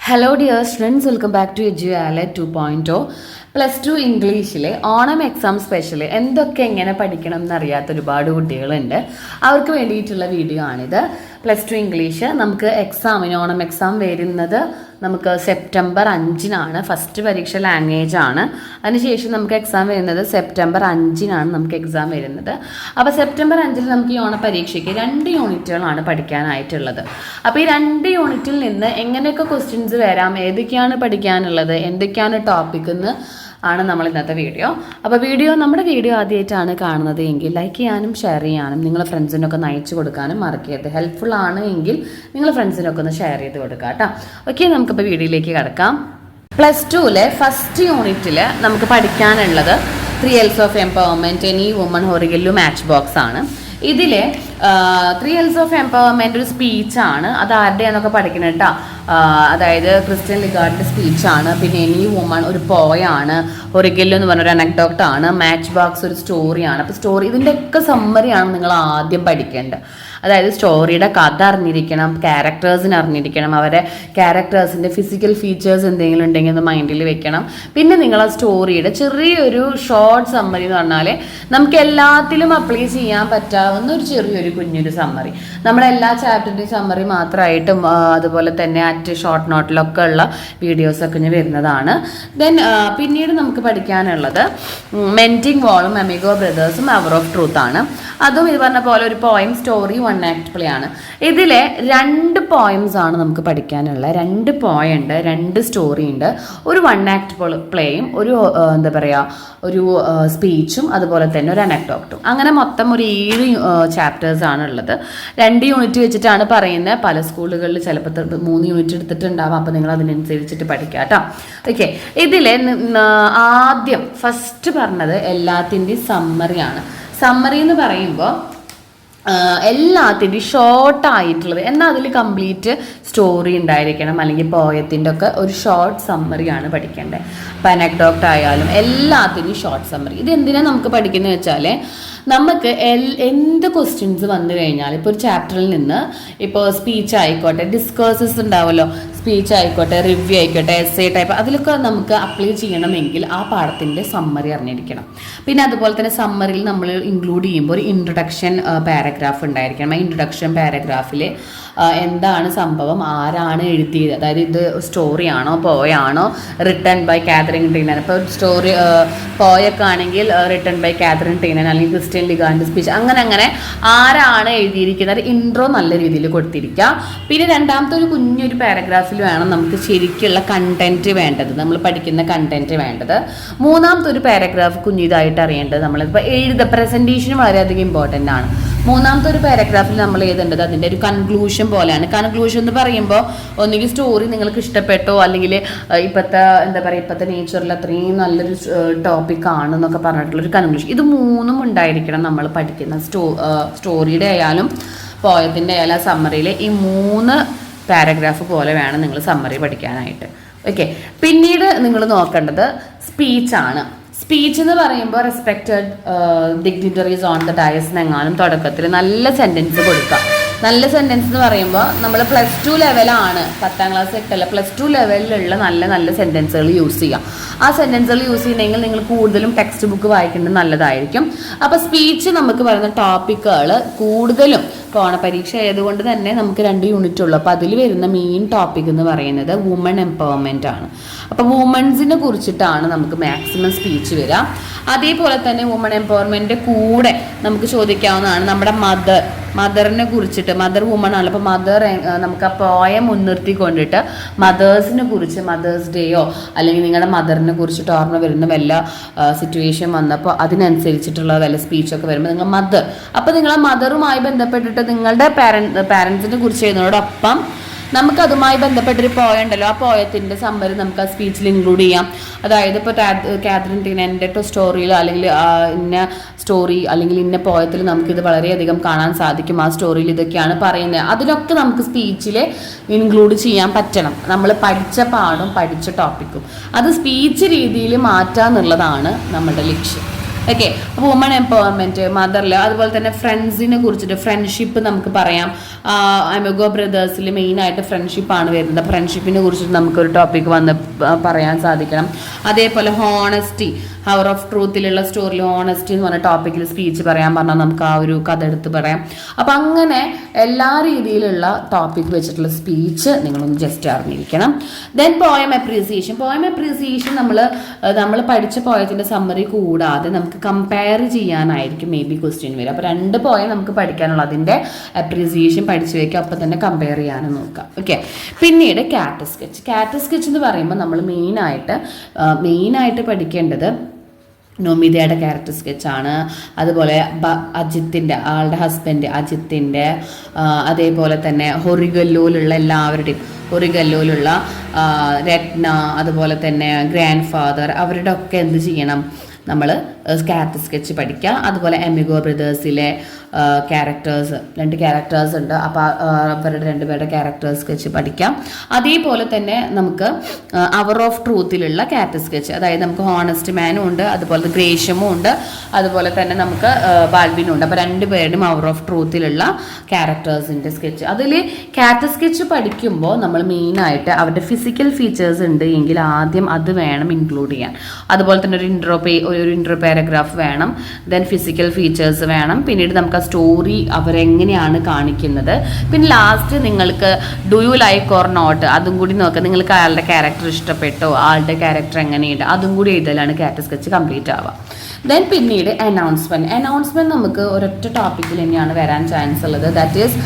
Hello dear students, welcome back to എഡ്യൂആലെ 2.0. +2 ഇംഗ്ലീഷിലെ Onam exam special എന്തൊക്കെ എങ്ങനെ പഠിക്കണം എന്നറിയാത്ത ഒരുപാട് കുട്ടികളുണ്ട്. അവർക്ക് വേണ്ടിയിട്ടുള്ള വീഡിയോ ആണിത്. +2 ഇംഗ്ലീഷ് നമുക്ക് ഓണം എക്സാം വരുന്നത് നമുക്ക് സെപ്റ്റംബർ 5-നാണ്. ഫസ്റ്റ് പരീക്ഷ ലാംഗ്വേജ് ആണ്. അതിനുശേഷം നമുക്ക് എക്സാം വരുന്നത് സെപ്റ്റംബർ 5-നാണ് നമുക്ക് എക്സാം വരുന്നത്. അപ്പോൾ സെപ്റ്റംബർ 5-ന് നമുക്ക് ഈ ഓണപരീക്ഷയ്ക്ക് 2 യൂണിറ്റുകളാണ് പഠിക്കാനായിട്ടുള്ളത്. അപ്പോൾ ഈ 2 യൂണിറ്റിൽ നിന്ന് എങ്ങനെയൊക്കെ ക്വസ്റ്റ്യൻസ് വരാം, ഏതൊക്കെയാണ് പഠിക്കാനുള്ളത്, എന്തൊക്കെയാണ് ടോപ്പിക് എന്ന് ആണ് നമ്മൾ ഇന്നത്തെ വീഡിയോ. അപ്പോൾ നമ്മുടെ വീഡിയോ ആദ്യമായിട്ടാണ് കാണുന്നത് എങ്കിൽ ലൈക്ക് ചെയ്യാനും ഷെയർ ചെയ്യാനും നിങ്ങളുടെ ഫ്രണ്ട്സിനൊക്കെ ഒന്ന് അയച്ചു കൊടുക്കാനും മറക്കരുത്. ഹെൽപ്ഫുൾ ആണ് എങ്കിൽ നിങ്ങൾ ഫ്രണ്ട്സിനൊക്കെ ഒന്ന് ഷെയർ ചെയ്ത് കൊടുക്കുക കേട്ടോ. ഓക്കെ, നമുക്കിപ്പോൾ വീഡിയോയിലേക്ക് കിടക്കാം. +2-ലെ ഫസ്റ്റ് യൂണിറ്റിൽ നമുക്ക് പഠിക്കാനുള്ളത് 3 L's of Empowerment, any woman, ഹൊറിഗല്ലു, മാച്ച് ബോക്സ് ആണ്. ഇതിൽ 3 L's of Empowerment ഒരു സ്പീച്ചാണ്. അത് ആരുടെയാണെന്നൊക്കെ പഠിക്കണം കേട്ടോ. അതായത് ക്രിസ്റ്റ്യൻ ലിഗാർഡിൻ്റെ സ്പീച്ചാണ്. പിന്നെ എനി വുമൺ ഒരു പോയാണ്. ഹൊറിഗല്ലു എന്ന് പറഞ്ഞൊരു അനക്ഡോക്റ്റാണ്. മാച്ച് ബോക്സ് ഒരു സ്റ്റോറിയാണ്. അപ്പോൾ ഇതിൻ്റെയൊക്കെ സമ്മറിയാണ് നിങ്ങൾ ആദ്യം പഠിക്കേണ്ടത്. അതായത് സ്റ്റോറിയുടെ കഥ അറിഞ്ഞിരിക്കണം, ക്യാരക്ടേഴ്സിന് അറിഞ്ഞിരിക്കണം, അവരെ ക്യാരക്ടേഴ്സിൻ്റെ ഫിസിക്കൽ ഫീച്ചേഴ്സ് എന്തെങ്കിലും ഉണ്ടെങ്കിൽ ഒന്ന് മൈൻഡിൽ വെക്കണം. പിന്നെ നിങ്ങൾ ആ സ്റ്റോറിയുടെ ചെറിയൊരു ഷോർട്ട് സമ്മറി എന്ന് പറഞ്ഞാൽ നമുക്ക് എല്ലാത്തിലും അപ്ലൈ ചെയ്യാൻ പറ്റാവുന്ന ഒരു ചെറിയൊരു കുഞ്ഞൊരു സമ്മറി. നമ്മുടെ എല്ലാ ചാപ്റ്ററിൻ്റെയും സമ്മറി മാത്രമായിട്ടും അതുപോലെ തന്നെ ഷോർട്ട് നോട്ടിലൊക്കെ ഉള്ള വീഡിയോസൊക്കെ ഇനി വരുന്നതാണ്. പിന്നീട് നമുക്ക് പഠിക്കാനുള്ളത് മെൻറ്റിംഗ് വാളും, അമിഗോ ബ്രദേഴ്സും, അവർ ഓഫ് ട്രൂത്ത് ആണ്. അതും ഇത് പറഞ്ഞ പോലെ ഒരു പോയം, സ്റ്റോറി, 1 act പ്ലേ ആണ്. ഇതിലെ 2 പോയംസ് ആണ് നമുക്ക് പഠിക്കാനുള്ള. 2 പോയം ഉണ്ട്, 2 സ്റ്റോറി ഉണ്ട്, ഒരു 1 act പ്ലേയും, ഒരു എന്താ പറയുക, ഒരു സ്പീച്ചും, അതുപോലെ തന്നെ ഒരു അനക്ഡോക്റ്റും. അങ്ങനെ മൊത്തം ഒരു 7 ചാപ്റ്റേഴ്സ് ആണ് ഉള്ളത്. 2 യൂണിറ്റ് വെച്ചിട്ടാണ് പറയുന്നത്. പല സ്കൂളുകളിൽ ചിലപ്പോൾ 3 യൂണിറ്റ് എടുത്തിട്ടുണ്ടാവാം. അപ്പോൾ നിങ്ങൾ അതിനനുസരിച്ചിട്ട് പഠിക്കുക കേട്ടോ. ഓക്കെ, ഇതിലെ ആദ്യം ഫസ്റ്റ് പറഞ്ഞത് എല്ലാത്തിൻ്റെയും സമ്മറിയാണ്. സമ്മറി എന്ന് പറയുമ്പോൾ എല്ലാത്തിൻ്റെയും ഷോർട്ടായിട്ടുള്ളത്, എന്നാൽ അതിൽ കംപ്ലീറ്റ് സ്റ്റോറി ഉണ്ടായിരിക്കണം, അല്ലെങ്കിൽ പോയത്തിൻ്റെ ഒക്കെ ഒരു ഷോർട്ട് സമ്മറിയാണ് പഠിക്കേണ്ടത്. അപ്പോൾ അനക്ഡോക്റ്റ് ആയാലും എല്ലാത്തിൻ്റെയും ഷോർട്ട് സമ്മറി. ഇത് എന്തിനാണ് നമുക്ക് പഠിക്കുന്നത് വെച്ചാൽ നമുക്ക് എന്ത് ക്വസ്റ്റ്യൻസ് വന്നു കഴിഞ്ഞാൽ, ഇപ്പോൾ ഒരു ചാപ്റ്ററിൽ നിന്ന് ഇപ്പോൾ സ്പീച്ച് ആയിക്കോട്ടെ, ഡിസ്കേഴ്സസ് ഉണ്ടാവുമല്ലോ, സ്പീച്ച് ആയിക്കോട്ടെ, റിവ്യൂ ആയിക്കോട്ടെ, എസ്സേ ടൈപ്പ്, അതിലൊക്കെ നമുക്ക് അപ്ലൈ ചെയ്യണമെങ്കിൽ ആ പാഠത്തിൻ്റെ സമ്മറി അറിഞ്ഞിരിക്കണം. പിന്നെ അതുപോലെ തന്നെ സമ്മറിയിൽ നമ്മൾ ഇൻക്ലൂഡ് ചെയ്യുമ്പോൾ ഒരു ഇൻട്രൊഡക്ഷൻ പാരഗ്രാഫ് ഉണ്ടായിരിക്കണം. ആ ഇൻട്രൊഡക്ഷൻ പാരഗ്രാഫിൽ എന്താണ് സംഭവം, ആരാണ് എഴുതിയത്, അതായത് ഇത് സ്റ്റോറിയാണോ പോയാണോ, റിട്ടൺ ബൈ കാതറിൻ ടീനൻ. ഇപ്പോൾ സ്റ്റോറി പോയൊക്കെ ആണെങ്കിൽ റിട്ടൺ ബൈ കാതറിൻ ടീനൻ, അല്ലെങ്കിൽ ക്രിസ്റ്റ്യൻ ലിഗാർഡിൻ്റെ സ്പീച്ച്, അങ്ങനെ ആരാണ് എഴുതിയിരിക്കുന്നത്, ഇൻട്രോ നല്ല രീതിയിൽ കൊടുത്തിരിക്കുക. പിന്നെ രണ്ടാമത്തെ ഒരു കുഞ്ഞൊരു പാരഗ്രാഫിൽ വേണം നമുക്ക് ശരിക്കുള്ള കണ്ടന്റ് വേണ്ടത്, നമ്മൾ പഠിക്കുന്ന കണ്ടന്റ് വേണ്ടത്. മൂന്നാമത്തെ ഒരു പാരഗ്രാഫ് കുഞ്ഞിതായിട്ട് അറിയേണ്ടത് നമ്മളിപ്പോൾ പ്രസൻറ്റേഷൻ വളരെയധികം ഇമ്പോർട്ടൻ്റ് ആണ്. മൂന്നാമത്തെ ഒരു പാരഗ്രാഫിൽ നമ്മൾ എഴുതേണ്ടത് അതിൻ്റെ ഒരു കൺക്ലൂഷൻ പോലെയാണ്. കൺക്ലൂഷൻ എന്ന് പറയുമ്പോൾ ഒന്നുകിൽ സ്റ്റോറി നിങ്ങൾക്ക് ഇഷ്ടപ്പെട്ടോ, അല്ലെങ്കിൽ ഇപ്പോഴത്തെ നേച്ചറിൽ അത്രയും നല്ലൊരു ടോപ്പിക് ആണെന്നൊക്കെ പറഞ്ഞിട്ടുള്ളൊരു കൺക്ലൂഷൻ. ഇത് മൂന്നും ഉണ്ടായിരിക്കണം നമ്മൾ പഠിക്കുന്ന സ്റ്റോറിയുടെ ആയാലും പോയത്തിൻ്റെ ആയാലും സമ്മറിയിൽ ഈ 3 പാരഗ്രാഫ് പോലെ വേണം നിങ്ങൾ സമ്മറി പഠിക്കാനായിട്ട്. ഓക്കെ, പിന്നീട് നിങ്ങൾ നോക്കേണ്ടത് സ്പീച്ചാണ്. സ്പീച്ച് എന്ന് പറയുമ്പോൾ respected dignitaries on the dais എന്നെങ്ങാനും തുടക്കത്തിൽ നല്ല സെൻറ്റൻസ് കൊടുക്കുക. നല്ല സെൻറ്റൻസ് എന്ന് പറയുമ്പോൾ നമ്മൾ +2 ലെവലാണ്, 10ാം ക്ലാസ് 8അല്ല, +2 ലെവലിലുള്ള നല്ല സെൻറ്റൻസുകൾ യൂസ് ചെയ്യുക. ആ സെൻറ്റൻസുകൾ യൂസ് ചെയ്യണമെങ്കിൽ നിങ്ങൾ കൂടുതലും ടെക്സ്റ്റ് ബുക്ക് വായിക്കേണ്ടത് നല്ലതായിരിക്കും. അപ്പോൾ സ്പീച്ച് നമുക്ക് പറയുന്ന ടോപ്പിക്കുകൾ കൂടുതലും ഓണപരീക്ഷ ആയതുകൊണ്ട് തന്നെ നമുക്ക് 2 യൂണിറ്റ് ഉള്ളൂ. അപ്പോൾ അതിൽ വരുന്ന മെയിൻ ടോപ്പിക് എന്ന് പറയുന്നത് വുമൺ എംപവർമെൻ്റ് ആണ്. അപ്പോൾ വുമൺസിനെ കുറിച്ചിട്ടാണ് നമുക്ക് മാക്സിമം സ്പീച്ച് വരിക. അതേപോലെ തന്നെ വുമൺ എംപവർമെൻറ്റിൻ്റെ കൂടെ നമുക്ക് ചോദിക്കാവുന്നതാണ് നമ്മുടെ മദറിനെ കുറിച്ചിട്ട്. മദർ വുമൺ ആണ്. അപ്പോൾ നമുക്ക് ആ പോയം മുൻനിർത്തിക്കൊണ്ടിട്ട് മദേഴ്സിനെ കുറിച്ച്, മദേഴ്സ് ഡേയോ അല്ലെങ്കിൽ നിങ്ങളുടെ മദറിനെ കുറിച്ചിട്ട് ഓർമ്മ വരുന്ന വല്ല സിറ്റുവേഷൻ വന്നപ്പോൾ അതിനനുസരിച്ചിട്ടുള്ള വല്ല സ്പീച്ചൊക്കെ വരുമ്പോൾ നിങ്ങൾ അപ്പോൾ നിങ്ങളെ മദറുമായി ബന്ധപ്പെട്ടിട്ട് നിങ്ങളുടെ പാരൻസിനെ കുറിച്ച് ചെയ്യുന്നതോടൊപ്പം നമുക്കതുമായി ബന്ധപ്പെട്ടൊരു പോയം ഉണ്ടല്ലോ, ആ പോയത്തിൻ്റെ സമ്മറി നമുക്ക് ആ സ്പീച്ചിൽ ഇൻക്ലൂഡ് ചെയ്യാം. അതായത് ഇപ്പോൾ കാതറിൻ ടീനൻ്റെ സ്റ്റോറിയിലോ അല്ലെങ്കിൽ ഇന്ന സ്റ്റോറി അല്ലെങ്കിൽ ഇന്ന പോയത്തിൽ നമുക്കിത് വളരെയധികം കാണാൻ സാധിക്കും. ആ സ്റ്റോറിയിൽ ഇതൊക്കെയാണ് പറയുന്നത്. അതിലൊക്കെ നമുക്ക് സ്പീച്ചിൽ ഇൻക്ലൂഡ് ചെയ്യാൻ പറ്റണം. നമ്മൾ പഠിച്ച പാഠം, പഠിച്ച ടോപ്പിക്കും അത് സ്പീച്ച് രീതിയിൽ മാറ്റുക എന്നുള്ളതാണ് നമ്മുടെ ലക്ഷ്യം. ഓക്കെ. അപ്പോൾ വുമൺ എംപവർമെൻറ്റ്, മദറിൽ, അതുപോലെ തന്നെ ഫ്രണ്ട്സിനെ കുറിച്ചിട്ട് ഫ്രണ്ട്ഷിപ്പ് നമുക്ക് പറയാം. അമിഗോ ബ്രദേഴ്സിൽ മെയിനായിട്ട് ഫ്രണ്ട്ഷിപ്പാണ് വരുന്നത്. ഫ്രണ്ട്ഷിപ്പിനെ കുറിച്ചിട്ട് നമുക്കൊരു ടോപ്പിക് വന്ന് പറയാൻ സാധിക്കണം. അതേപോലെ ഹോണസ്റ്റി, ഹവർ ഓഫ് ട്രൂത്തിലുള്ള സ്റ്റോറിൽ ഹോണസ്റ്റി എന്ന് പറഞ്ഞ ടോപ്പിക്കിൽ സ്പീച്ച് പറയാൻ പറഞ്ഞാൽ നമുക്ക് ആ ഒരു കഥ എടുത്ത് പറയാം. അപ്പം അങ്ങനെ എല്ലാ രീതിയിലുള്ള ടോപ്പിക് വെച്ചിട്ടുള്ള സ്പീച്ച് നിങ്ങളൊന്ന് ജസ്റ്റ് അറിഞ്ഞിരിക്കണം. Then poem appreciation. Poem appreciation നമ്മൾ പഠിച്ച പോയത്തിൻ്റെ സമ്മറി കൂടാതെ നമുക്ക് കമ്പയർ ചെയ്യാനായിരിക്കും മേ ബി ക്വസ്റ്റ്യൻ വരും. അപ്പോൾ 2 പോയം നമുക്ക് പഠിക്കാനുള്ള അതിൻ്റെ അപ്രീസിയേഷൻ പഠിച്ചു വയ്ക്കുക, അപ്പം തന്നെ കമ്പയർ ചെയ്യാനും നോക്കാം. ഓക്കെ. പിന്നീട് കാറ്റ് സ്കെച്ച്. കാറ്റ് സ്കെച്ച് എന്ന് പറയുമ്പോൾ നമ്മൾ മെയിനായിട്ട് പഠിക്കേണ്ടത് നൊമിതയുടെ ക്യാരക്ടർ സ്കെച്ചാണ്. അതുപോലെ അജിത്തിൻ്റെ, ആളുടെ ഹസ്ബൻഡ് അജിത്തിൻ്റെ, അതേപോലെ തന്നെ ഹൊറിഗല്ലൂലുള്ള എല്ലാവരുടെയും, ഹൊറിഗല്ലൂലുള്ള രത്ന, അതുപോലെ തന്നെ ഗ്രാൻഡ് ഫാദർ, അവരുടെ ഒക്കെ എന്ത് ചെയ്യണം, നമ്മൾ ക്യാരക്ടർ സ്കെച്ച് പഠിക്കുക. അതുപോലെ അമിഗോ ബ്രദേഴ്സിലെ ക്യാരക്ടേഴ്സ്, 2 ക്യാരക്ടേഴ്സ് ഉണ്ട്. അപ്പോൾ അവരുടെ 2 പേരുടെ ക്യാരക്ടേഴ്സ് സ്കെച്ച് പഠിക്കാം. അതേപോലെ തന്നെ നമുക്ക് അവർ ഓഫ് ട്രൂത്തിലുള്ള ക്യാരക്ടർ സ്കെച്ച്, അതായത് നമുക്ക് ഹോണസ്റ്റ് മാനും ഉണ്ട്, അതുപോലെ ഗ്രേഷ്യമും ഉണ്ട്, അതുപോലെ തന്നെ നമുക്ക് ബാൽബിനും ഉണ്ട്. അപ്പോൾ 2 പേരുടെയും അവർ ഓഫ് ട്രൂത്തിലുള്ള ക്യാരക്ടേഴ്സിൻ്റെ സ്കെച്ച്. അതിൽ ക്യാരക്ടർ സ്കെച്ച് പഠിക്കുമ്പോൾ നമ്മൾ മെയിനായിട്ട് അവരുടെ ഫിസിക്കൽ ഫീച്ചേഴ്സ് ഉണ്ട് എങ്കിൽ ആദ്യം അത് വേണം ഇൻക്ലൂഡ് ചെയ്യാൻ. അതുപോലെ തന്നെ ഒരു ഇൻട്രോ പാരഗ്രാഫ് വേണം. ദെൻ ഫിസിക്കൽ ഫീച്ചേഴ്സ് വേണം. പിന്നീട് നമുക്ക് സ്റ്റോറി അവരെങ്ങനെയാണ് കാണിക്കുന്നത്. പിന്നെ ലാസ്റ്റ് നിങ്ങൾക്ക് do you like or not അതും കൂടി നോക്കുക. നിങ്ങൾക്ക് അയാളുടെ ക്യാരക്ടർ ഇഷ്ടപ്പെട്ടോ, ആളുടെ ക്യാരക്ടർ എങ്ങനെയുണ്ട്, അതും കൂടി എഴുതലാണ് ക്യാരക്ടർ സ്കെച്ച് കംപ്ലീറ്റ് ആവുക. ദെൻ പിന്നീട് അനൗൺസ്മെൻറ്റ് നമുക്ക് ഒരൊറ്റ ടോപ്പിക്കിൽ തന്നെയാണ് വരാൻ ചാൻസ് ഉള്ളത്. ദാറ്റ് ഈസ്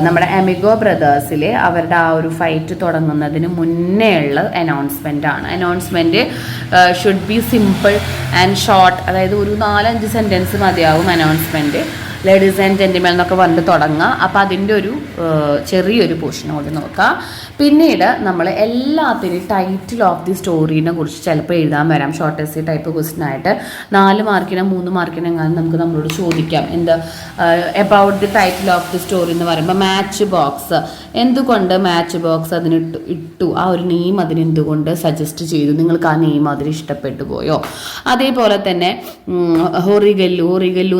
നമ്മുടെ അമിഗോ ബ്രദേഴ്സിലെ അവരുടെ ആ ഒരു ഫൈറ്റ് തുടങ്ങുന്നതിന് മുന്നേ ഉള്ള അനൗൺസ്മെൻ്റ് ആണ്. Announcement should be simple and short, അതായത് ഒരു 4-5 സെൻറ്റൻസ് മതിയാവും അനൗൺസ്മെൻറ്റ്. ലേഡീസ് ആൻഡ് ജെന്റിൽമെൻ എന്നൊക്കെ പറഞ്ഞിട്ട് തുടങ്ങുക. അപ്പോൾ അതിൻ്റെ ഒരു ചെറിയൊരു പോർഷൻ കൂടി നോക്കാം. പിന്നീട് നമ്മൾ എല്ലാത്തിനും ടൈറ്റിൽ ഓഫ് ദി സ്റ്റോറീനെ കുറിച്ച് ചിലപ്പോൾ എഴുതാൻ വരാം. ഷോർട്ട് എസ്സേ ടൈപ്പ് ക്വസ്റ്റ്യൻ ആയിട്ട് 4 മാർക്കിനോ 3 മാർക്കിനോ എങ്ങാനും നമുക്ക് നമ്മളോട് ചോദിക്കാം. എന്താ about the title of the story എന്ന് പറയുമ്പോൾ മാച്ച് ബോക്സ്, എന്തുകൊണ്ട് മാച്ച് ബോക്സ് അതിന് ഇട്ടു, ആ ഒരു നെയിം അതിന് എന്തുകൊണ്ട് സജസ്റ്റ് ചെയ്തു, നിങ്ങൾക്ക് ആ നെയിം അതിന് ഇഷ്ടപ്പെട്ടു പോയോ. അതേപോലെ തന്നെ ഹൊറിഗല്ലു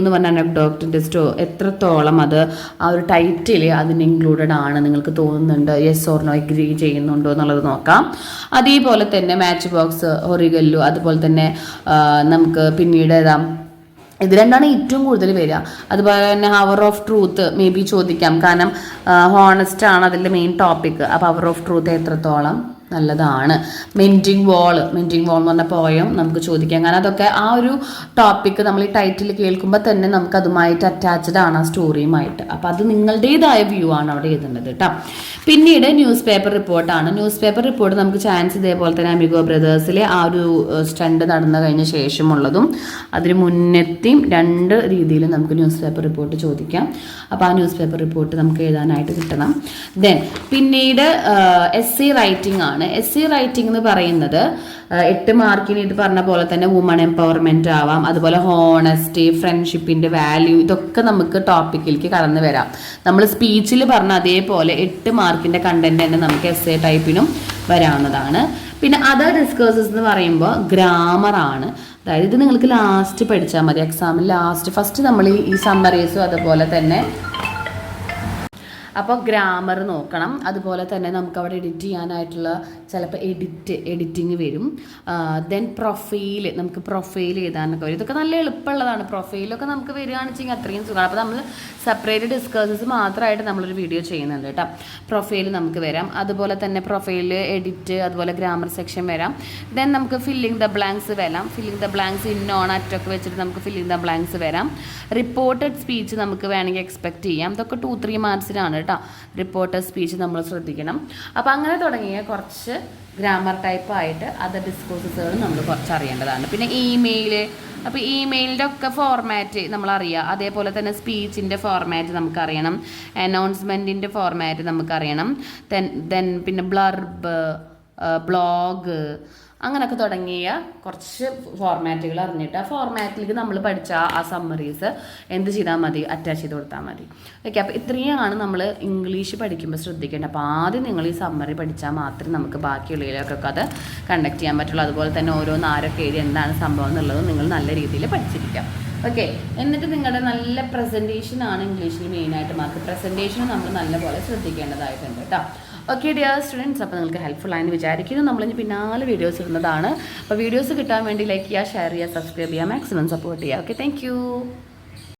എന്ന് പറഞ്ഞ അനക്ഡോട്ടിൻ്റെ എത്രത്തോളം അത് ആ ഒരു ടൈറ്റിൽ അതിന് ഇൻക്ലൂഡഡ് ആണ് നിങ്ങൾക്ക് തോന്നുന്നുണ്ട്, യെസ് ഓർ നോ എഗ്രി ചെയ്യുന്നുണ്ടോ എന്നുള്ളത് നോക്കാം. അതേപോലെ തന്നെ മാച്ച് ബോക്സ്, ഹൊറിഗല്ലു, അതുപോലെ തന്നെ നമുക്ക് പിന്നീട് ഇത് 2ആണ് ഏറ്റവും കൂടുതൽ വരിക. അതുപോലെ തന്നെ hour of truth may be ചോദിക്കാം, കാരണം ഹോണസ്റ്റ് ആണ് അതിൻ്റെ മെയിൻ ടോപ്പിക്. അപ്പോൾ ഹവർ ഓഫ് ട്രൂത്ത് എത്രത്തോളം നല്ലതാണ്. മെൻറ്റിങ് വോൾ എന്ന് പറഞ്ഞ പോയം നമുക്ക് ചോദിക്കാം, കാരണം അതൊക്കെ ആ ഒരു ടോപ്പിക്ക് നമ്മൾ ഈ ടൈറ്റിൽ കേൾക്കുമ്പോൾ തന്നെ നമുക്ക് അതുമായിട്ട് അറ്റാച്ച്ഡ് ആണ് ആ സ്റ്റോറിയുമായിട്ട്. അപ്പോൾ അത് നിങ്ങളുടേതായ വ്യൂ ആണ് അവിടെ എഴുതേണ്ടത് കേട്ടോ. പിന്നീട് ന്യൂസ് പേപ്പർ റിപ്പോർട്ടാണ്. ന്യൂസ് പേപ്പർ റിപ്പോർട്ട് നമുക്ക് ചാൻസ് ഇതേപോലെ തന്നെ അമിഗോ ബ്രദേഴ്സിലെ ആ ഒരു സ്റ്റണ്ട് നടന്നു കഴിഞ്ഞ ശേഷമുള്ളതും അതിന് മുന്നെത്തിയും 2 രീതിയിൽ നമുക്ക് ന്യൂസ് പേപ്പർ റിപ്പോർട്ട് ചോദിക്കാം. അപ്പോൾ ആ ന്യൂസ് പേപ്പർ റിപ്പോർട്ട് നമുക്ക് എഴുതാനായിട്ട് കിട്ടണം. ദെൻ പിന്നീട് എസ്സേ റൈറ്റിംഗ് ആണ്. എസ്സേ റൈറ്റിംഗ് എന്ന് പറയുന്നത് 8 മാർക്കിന് ഇത് പറഞ്ഞ പോലെ തന്നെ വുമൺ എംപവർമെൻറ്റ് ആവാം, അതുപോലെ ഹോണസ്റ്റി, ഫ്രണ്ട്ഷിപ്പിൻ്റെ വാല്യൂ, ഇതൊക്കെ നമുക്ക് ടോപ്പിക്കിലേക്ക് കടന്നു വരാം. നമ്മൾ സ്പീച്ചിൽ പറഞ്ഞ അതേപോലെ 8 മാർക്കിൻ്റെ കണ്ടന്റ് തന്നെ നമുക്ക് എസ്സേ ടൈപ്പിനും വരാവുന്നതാണ്. പിന്നെ അതർ ഡിസ്കേഴ്സസ് എന്ന് പറയുമ്പോൾ ഗ്രാമറാണ്. അതായത് ഇത് നിങ്ങൾക്ക് ലാസ്റ്റ് പഠിച്ചാൽ മതി, എക്സാമിൽ ലാസ്റ്റ്. ഫസ്റ്റ് നമ്മൾ ഈ സമ്മറീസും അതുപോലെ തന്നെ അപ്പോൾ ഗ്രാമർ നോക്കണം. അതുപോലെ തന്നെ നമുക്ക് അവിടെ എഡിറ്റ് ചെയ്യാനായിട്ടുള്ള ചിലപ്പോൾ എഡിറ്റിങ് വരും. ദെൻ നമുക്ക് പ്രൊഫൈൽ എഴുതാനൊക്കെ വരും. ഇതൊക്കെ നല്ല എളുപ്പമുള്ളതാണ്. പ്രൊഫൈലൊക്കെ നമുക്ക് വരികയാണെന്ന് വെച്ചെങ്കിൽ അത്രയും സുഖമാണ്. അപ്പോൾ നമ്മൾ സെപ്പറേറ്റ് ഡിസ്കസസ് മാത്രമായിട്ട് നമ്മളൊരു വീഡിയോ ചെയ്യുന്നുണ്ട് കേട്ടോ. പ്രൊഫൈൽ നമുക്ക് വരാം. അതുപോലെ തന്നെ പ്രൊഫൈൽ എഡിറ്റ്, അതുപോലെ ഗ്രാമർ സെക്ഷൻ വരാം. ദെൻ നമുക്ക് ഫില്ലിംഗ് ദ ബ്ലാങ്ക്സ് വരാം. ഫില്ലിംഗ് ദ ബ്ലാങ്ക്സ് ഇന്നോൺ അറ്റൊക്കെ വെച്ചിട്ട് നമുക്ക് ഫില്ലിംഗ് ദ ബ്ലാങ്ക്സ് വരാം. റിപ്പോർട്ടഡ് സ്പീച്ച് നമുക്ക് വേണമെങ്കിൽ എക്സ്പെക്ട് ചെയ്യാം. ഇതൊക്കെ 2-3 മാർക്സിനാണ് കേട്ടോ. റിപ്പോർട്ടഡ് സ്പീച്ച് നമ്മൾ ശ്രദ്ധിക്കണം. അപ്പോൾ അങ്ങനെ തുടങ്ങിയ കുറച്ച് ഗ്രാമർ ടൈപ്പ് ആയിട്ട് അതർ ഡിസ്കോഴ്സസുകൾ നമ്മൾ കുറച്ച് അറിയേണ്ടതാണ്. പിന്നെ ഇമെയിൽ, അപ്പോൾ ഇമെയിലിൻ്റെ ഒക്കെ ഫോർമാറ്റ് നമ്മളറിയുക. അതേപോലെ തന്നെ സ്പീച്ചിൻ്റെ ഫോർമാറ്റ് നമുക്കറിയണം. അനൗൺസ്മെൻറ്റിൻ്റെ ഫോർമാറ്റ് നമുക്കറിയണം. ദെൻ പിന്നെ ബ്ലർബ്, ബ്ലോഗ്, അങ്ങനെയൊക്കെ തുടങ്ങിയ കുറച്ച് ഫോർമാറ്റുകൾ അറിഞ്ഞിട്ട് ആ ഫോർമാറ്റിലേക്ക് നമ്മൾ പഠിച്ച ആ സമ്മറീസ് എന്ത് ചെയ്താൽ മതി, അറ്റാച്ച് ചെയ്ത് കൊടുത്താൽ മതി. ഓക്കെ, അപ്പോൾ ഇത്രയാണ് നമ്മൾ ഇംഗ്ലീഷ് പഠിക്കുമ്പോൾ ശ്രദ്ധിക്കേണ്ടത്. അപ്പോൾ ആദ്യം നിങ്ങൾ ഈ സമ്മറി പഠിച്ചാൽ മാത്രമേ നമുക്ക് ബാക്കിയുള്ളതിലൊക്കെ അത് കണ്ടക്ട് ചെയ്യാൻ പറ്റുള്ളൂ. അതുപോലെ തന്നെ ഓരോന്ന് ആരൊക്കെ എഴുതി എന്താണ് സംഭവം എന്നുള്ളത് നിങ്ങൾ നല്ല രീതിയിൽ പഠിച്ചിരിക്കാം. ഓക്കെ, എന്നിട്ട് നിങ്ങളുടെ നല്ല പ്രസൻറ്റേഷനാണ് ഇംഗ്ലീഷിൽ മെയിനായിട്ട് മാർക്ക്. പ്രസൻറ്റേഷൻ നമ്മൾ നല്ലപോലെ ശ്രദ്ധിക്കേണ്ടതായിട്ടുണ്ട് കേട്ടോ. ഓക്കെ ഡിയർ സ്റ്റുഡൻസ്, അപ്പോൾ നിങ്ങൾക്ക് ഹെൽപ്ഫുൾ ആയെന്ന് വിചാരിക്കുന്നു. നമ്മളിനി പിന്നാലെ വീഡിയോസ് ഇടുന്നതാണ്. അപ്പോൾ വീഡിയോസ് കിട്ടാൻ വേണ്ടി ലൈക്ക് ചെയ്യുക, ഷെയർ ചെയ്യുക, സബ്സ്ക്രൈബ് ചെയ്യുക, മാക്സിമം സപ്പോർട്ട് ചെയ്യുക. Okay, thank